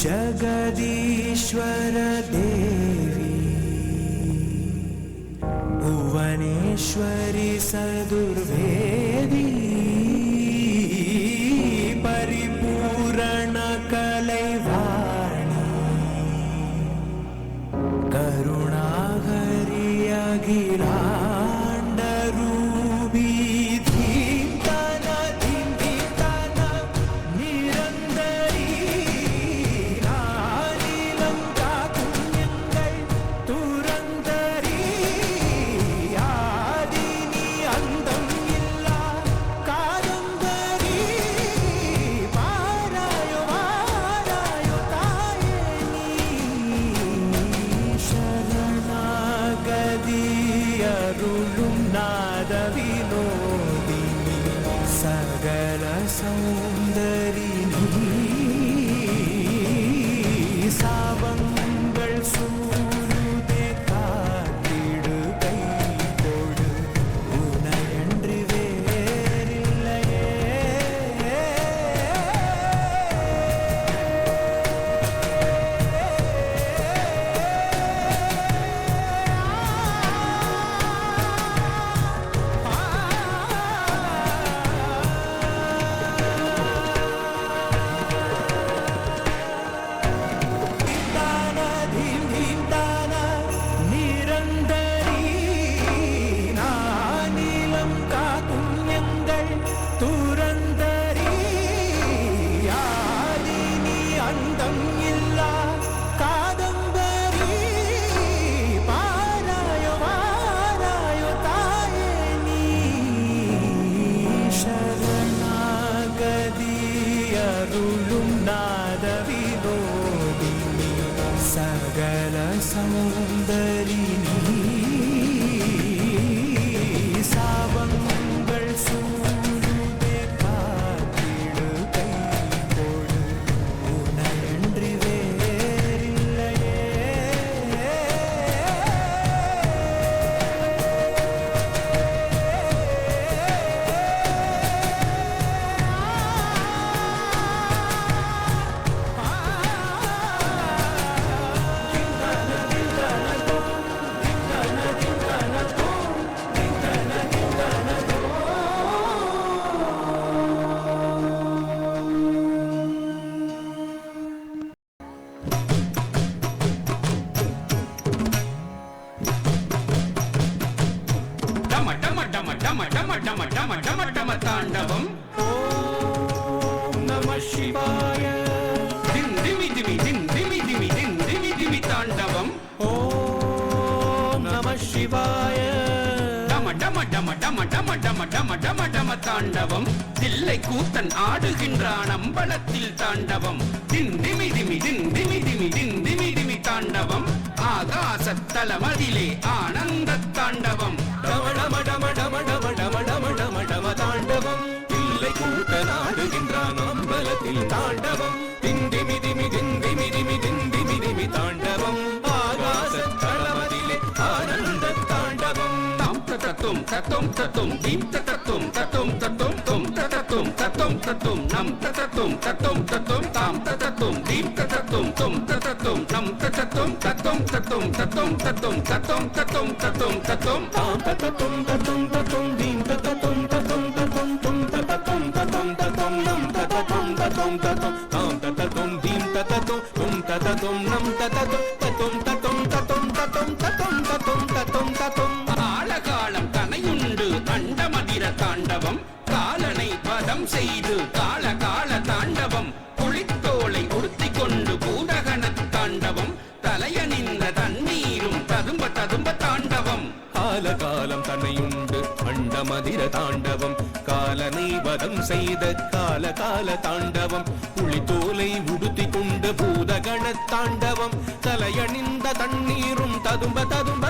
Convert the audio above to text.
जगदीश्वर देवी भुवनेश्वरी सदुर्वेदी परिपूर्ण कलैवाणी करुणाहरि अखिलाण्डरूपी सकल सौंदरिनी सावंगल सूरुदे कातिडु कई कोडु उनयंड्रि वेरिल्लये सकल सौंदरिनी सावंगल सूरुदे कातिडु कई कोडु उनयंड्रि वेरिल्लये तांडवम् ओम नमः शिवाय दिन दिमि दिमि दिन दिमि दिमि दिन दिमि दिमि तांडवम् ओम नमः शिवाय डम डम डम डम डम डम डम डम डम तांडवम् தில்லை கூத்தன் ஆடுகின்றான் அம்பலத்தில் தாண்டவம் தின் திமி திமி தின் திமி திமி தின் திமி திமி தாண்டவம் ஆகாசத்தலமதிலே ஆனந்த தாண்டவம் டம டம டம டம டம டம டம டம டம தாண்டவம் தில்லை கூத்தன் ஆடுகின்றான் அம்பலத்தில் தாண்டவம் தின் திமி திமி தின் திமி திமி தின் திமி திமி தாண்டவம் ஆகாசத்தலமதிலே ஆனந்த தாண்டவம் தாம் தத்தும் தத்தும் தத்தும் தீம் தத்தும் தத்தும் தத்தும் தும் தத்தும் தத்தும் தத்தும் நம் தத்தும் தத்தும் தத்தும் தாம் தத்தும் தீம் தத்தும் தும் தத்தும் நம் தத்தும் தத்தும் தத்தும் தத்தும் தத்தும் தத்தும் தத்தும் தத்தும் தத்தும் தாம் தத்தும் தத்தும் தத்தும் தீம் தத்தும் தத்தும் தத்தும் தும் தத்தும் தத்தும் தத்தும் நம் தத்தும் தத்தும் தத்தும் தாம் தத்தும் தீம் தத்தும் தும் தத்தும் நம் தத்தும் தத்தும் தத்தும் தத்தும் தத்தும் தத்தும் தத்தும் தத்தும் தத்தும் ஆழகாலம் தனையுண்டு அண்டமதிர தாண்டவம் காலனை பதம் செய்து கால கால தாண்டவம் புலித்தோலை உடுத்திக் கொண்டு பூதகன தாண்டவம் தலையணிந்த தண்ணீரும் ததும்ப ததும்ப தாண்டவம் கால காலம் தன்னையுண்டு அண்டமதிர தாண்டவம் காலனை வதம் செய்த கால கால தாண்டவம் புலித்தோலை உடுத்திக் கொண்டு பூதகண தாண்டவம் தலையணிந்த தண்ணீரும் ததும்ப ததும்ப